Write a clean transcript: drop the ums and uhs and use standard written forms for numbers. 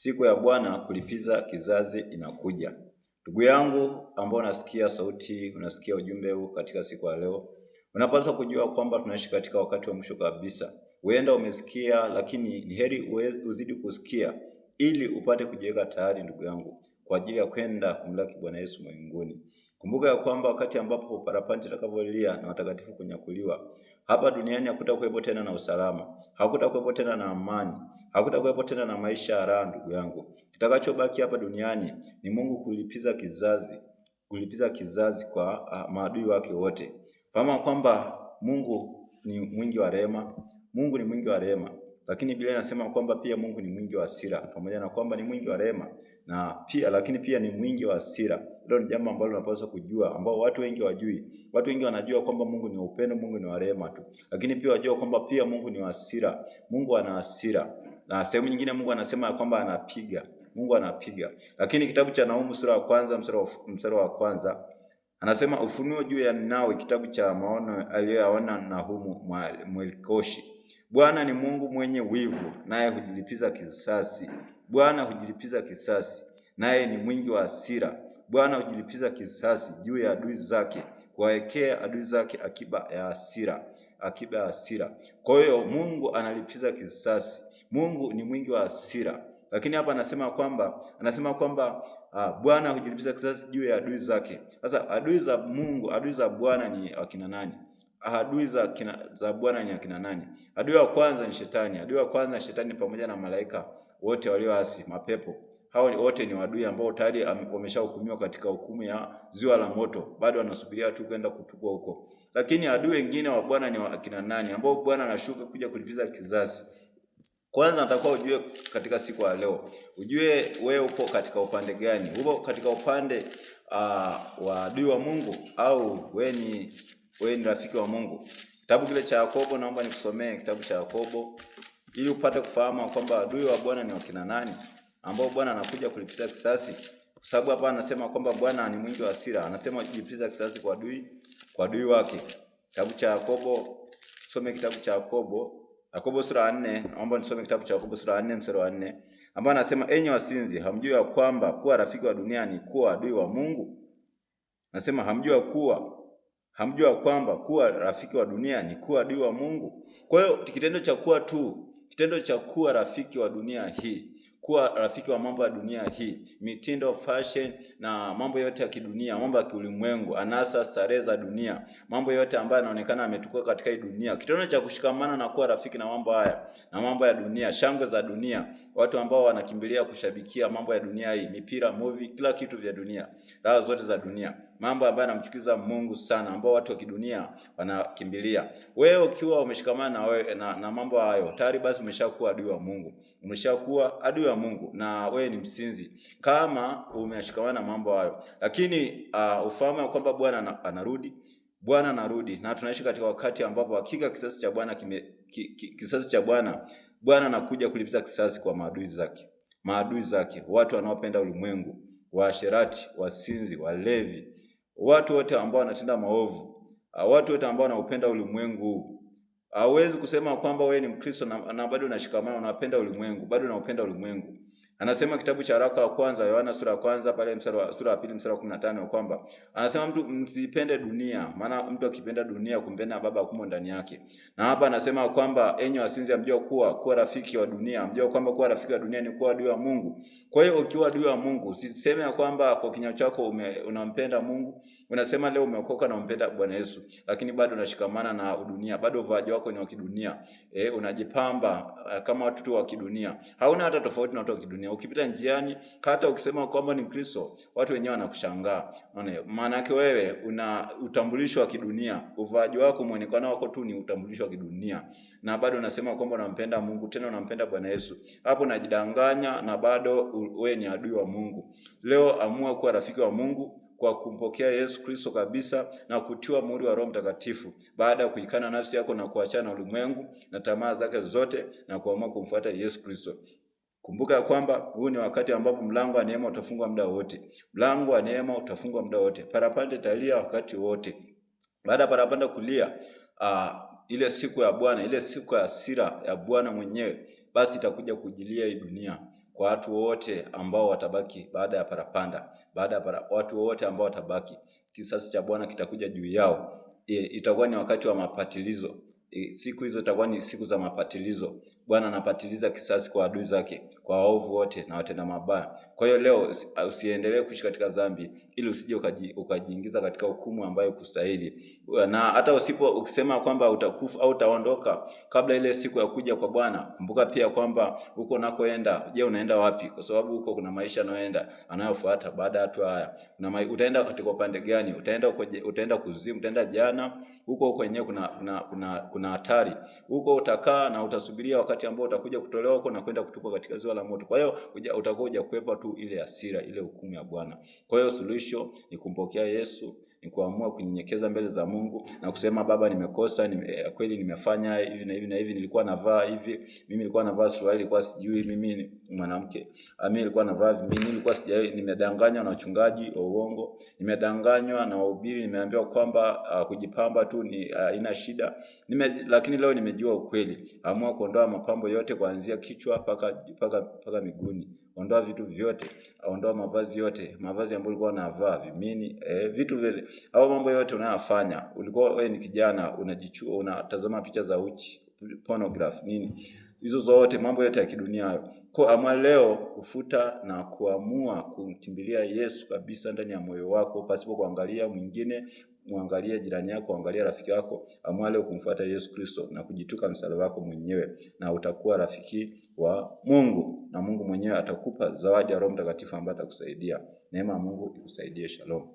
Siku ya Bwana kulipiza kizazi inakuja. Ndugu yangu ambao unasikia sauti, unasikia ujumbe huu katika siku ya leo, unapaswa kujua kwamba tunaishi katika wakati wa mwisho kabisa. Huenda umesikia, lakini ni heri uzidi kusikia ili upate kujiweka tayari, ndugu yangu, kwa ajili ya kwenda kumlaki Bwana Yesu mbinguni. Kumbuka ya kwamba wakati ambapo parapanda itakavyolia na watakatifu kunyakuliwa, hapa duniani hakutakuwepo tena na usalama, hakutakuwepo tena na amani, hakutakuwepo tena na maisha ya raha, ndugu yangu. Kitakachobaki hapa duniani ni Mungu kulipiza kizazi kwa maadui wake wote. Fahamu kwamba Mungu ni mwingi wa rehema, Mungu ni mwingi wa rehema. Lakini Biblia inasema kwamba pia Mungu ni mwingi wa hasira. Pamoja na kwamba ni mwingi wa rehema lakini pia ni mwingi wa hasira. Hilo ni jambo ambalo unapaswa kujua, ambao watu wengi wajui. Watu wengi wanajua kwamba Mungu ni upendo, Mungu ni wa rehema tu. Lakini pia wajua kwamba pia Mungu ni wa hasira. Mungu ana hasira. Na sehemu nyingine Mungu anasema kwamba anapiga. Mungu anapiga. Lakini kitabu cha Nahumu sura ya kwanza mstari wa kwanza anasema ufunuo juu ya Ninawi, kitabu cha maono aliyoyaona Nahumu Mwelkoshi. Bwana ni Mungu mwenye wivu, naye hujilipiza kisasi. Bwana hujilipiza kisasi, naye ni mwingi wa hasira. Bwana hujilipiza kisasi juu ya adui zake, kuwawekea adui zake akiba ya hasira. Kwa hiyo Mungu analipiza kisasi. Mungu ni mwingi wa hasira. Lakini hapa anasema kwamba Bwana hujilipiza kisasi juu ya adui zake. Sasa adui za Mungu, adui za Bwana ni akina nani? Adui za Bwana ni akina nani? Adui wa kwanza ni Shetani. Adui wa kwanza ni Shetani pamoja na malaika wote walioasi, mapepo. Hao wote ni adui ambao tayari wameshahukumiwa katika hukumu ya ziwa la moto. Bado wanasubiria tu kwenda kutupwa huko. Lakini adui wengine wa Bwana ni akina nani, ambao Bwana anashuka kuja kulipiza kizazi? Kwanza natakuwa ujue katika siku ya leo, ujue wewe upo katika upande gani? Upo katika upande wa adui wa Mungu au wewe ni rafiki wa Mungu? Kitabu kile cha Yakobo, naomba nikusomee kitabu cha Yakobo ili upate kufahamu kwamba adui wa Bwana ni wakina nani, ambao Bwana anakuja kulipiza kisasi. Kwa sababu hapa anasema kwamba Bwana ni mwingi wa hasira, anasema kulipiza kisasi kwa adui wake. Kitabu cha Yakobo, some kitabu cha Yakobo sura ya 4, naomba nisome kitabu cha Yakobo sura ya 4 mstari wa 4, ambao anasema enyi wasinzi, hamjui ya kwamba kuwa rafiki wa dunia ni kuwa adui wa Mungu? Anasema hamjui kwamba kuwa rafiki wa dunia ni kuwa adui wa Mungu. Kwa hiyo kitendo cha kuwa rafiki wa dunia hii, kuwa rafiki wa mambo ya dunia hii, mitindo, fashion na mambo yote ya kidunia, mambo ya kiulimwengu, anasa, starehe za dunia, mambo yote ambayo yanaonekana yametukua katika hii dunia. Kitendo cha kushikamana na kuwa rafiki na mambo haya, na mambo ya dunia, shangwe za dunia, watu ambao wanakimbilia kushabikia mambo ya dunia hii, mipira, movie, kila kitu vya dunia, raha zote za dunia, mambo ambayo yanamchukiza Mungu sana, ambao watu wa kidunia wanakimbilia. Wewe ukiwa umeshikamana na mambo hayo, tayari basi umeshakuwa adui wa Mungu. Umeshakuwa adui wa Mungu na wewe ni msinzi kama umeshikamana na mambo hayo. Lakini ufahamu kwamba Bwana anarudi. Bwana anarudi na tunaishi katika wakati ambapo hakika kisasi cha Bwana anakuja kulipiza kisasi kwa maadui zake, watu wanaopenda ulimwengu, waasherati, wasinzi, walevi, watu wote ambao wanatenda maovu, watu wote ambao wanaupenda ulimwengu. Hauwezi kusema kwamba wewe ni Mkristo na bado unashikamana unapenda ulimwengu, bado unaupenda ulimwengu. Anasema kitabu cha waraka wa kwanza Yohana sura ya kwanza pale sura ya pili mstari wa 15 kwamba anasema mtu msipende dunia, maana mtu akipenda dunia kumpenda Baba humo ndani yake. Na hapa anasema kwamba enyi wasinzi, hamjua kuwa rafiki wa dunia, hamjua kwamba kuwa rafiki wa dunia ni kuwa adui wa Mungu. Kwa hiyo ukiwa adui wa Mungu, usiseme kwamba kwa kinywa chako unampenda Mungu, unasema leo umeokoka na unampenda Bwana Yesu, lakini bado unashikamana na dunia, bado uvaaji wako ni wa kidunia. Unajipamba kama watu tu wa kidunia. Hauna hata tofauti na watu wa kidunia. Ukipita njiani, hata ukisema kwamba ni Mkristo, watu wenyewe wanakushangaa. Maana yake wewe una utambulisho wa kidunia. Uvaaji wako, muonekano wako tu ni utambulisho wa kidunia. Na bado unasema kwamba unampenda Mungu, tena unampenda Bwana Yesu. Hapo unajidanganya na bado wewe ni adui wa Mungu. Leo amua kuwa rafiki wa Mungu kwa kumpokea Yesu Kristo kabisa na kutiwa muhuri wa Roho Mtakatifu, baada ya kuikana nafsi yako na kuachana na ulimwengu na tamaa zake zote na kuamua kumfuata Yesu Kristo. Kumbuka kwamba huu ni wakati ambapo mlango wa neema utafungwa muda wote. Mlango wa neema utafungwa muda wote. Parapanda italia wakati wote. Baada parapanda kulia, ile siku ya Bwana, ile siku ya hasira ya Bwana mwenyewe, basi itakuja kujilia hii dunia. kwa watu wote ambao watabaki baada ya parapanda, watu wote ambao watabaki, kisasi cha Bwana kitakuja juu yao. Itakuwa ni wakati wa mapatilizo. Siku hizo itakuwa ni siku za mapatilizo. Bwana anapatiliza kisasi kwa adui zake, kwa waovu wote na watenda mabaya. Kwa hiyo leo usiendelee kuishi katika dhambi, ili usije ukajiingiza katika hukumu ambayo kustahili. Na hata ukisema kwamba utakufa au utaondoka kabla ile siku ya kuja kwa Bwana, kumbuka pia kwamba huko unakoenda, je, unaenda wapi? Kwa sababu huko kuna maisha anayofuata baada ya hatua haya. Utaenda katika upande gani? Utaenda kuzimu, utaenda jana? Huko kwenyewe kuna hatari. Huko utakaa na utasubiria wakati ambao utakuja kutolewa huko na kwenda kutupwa katika ziwa la moto. Kwa hiyo utakuja kuepa tu ile hasira, ile hukumu ya Bwana. Kwa hiyo suluhisho ni kumpokea Yesu, ni kuamua kunyenyekeza mbele za Mungu na kusema, Baba, nimekosa, kweli nimefanya hivi na hivi na hivi, nilikuwa navaa hivi, mimi nilikuwa navaa suruali, nilikuwa sijui mimi ni mwanamke, mimi nilikuwa navaa, mimi nilikuwa sijui, nimedanganywa na wachungaji wa uongo, nimedanganywa na wahubiri, nimeambiwa kwamba kujipamba tu ni haina shida. Lakini leo nimejua ukweli. Amua kuondoa mapambo yote kuanzia kichwa paka miguuni. Ondoa vitu vyote, ondoa mavazi yote, mavazi ambayo ulikuwa unavaa, vimini, vitu vile. Au mambo yote unayofanya. Ulikuwa wewe ni kijana, unajichua, unatazama picha za uchi, pornography, nini. Hizo zote mambo yote ya kidunia hayo. Kwa amua leo kufuta na kuamua kumkimbilia Yesu kabisa ndani ya moyo wako, pasipo kuangalia mwingine, muangalie jirani yako, angalia rafiki yako. Amua leo kumfuata Yesu Kristo na kujituka msalaba wako mwenyewe, na utakuwa rafiki wa Mungu, na Mungu mwenyewe atakupa zawadi ya Roho Mtakatifu ambaye atakusaidia. Neema ya Mungu ikusaidie. Shalom.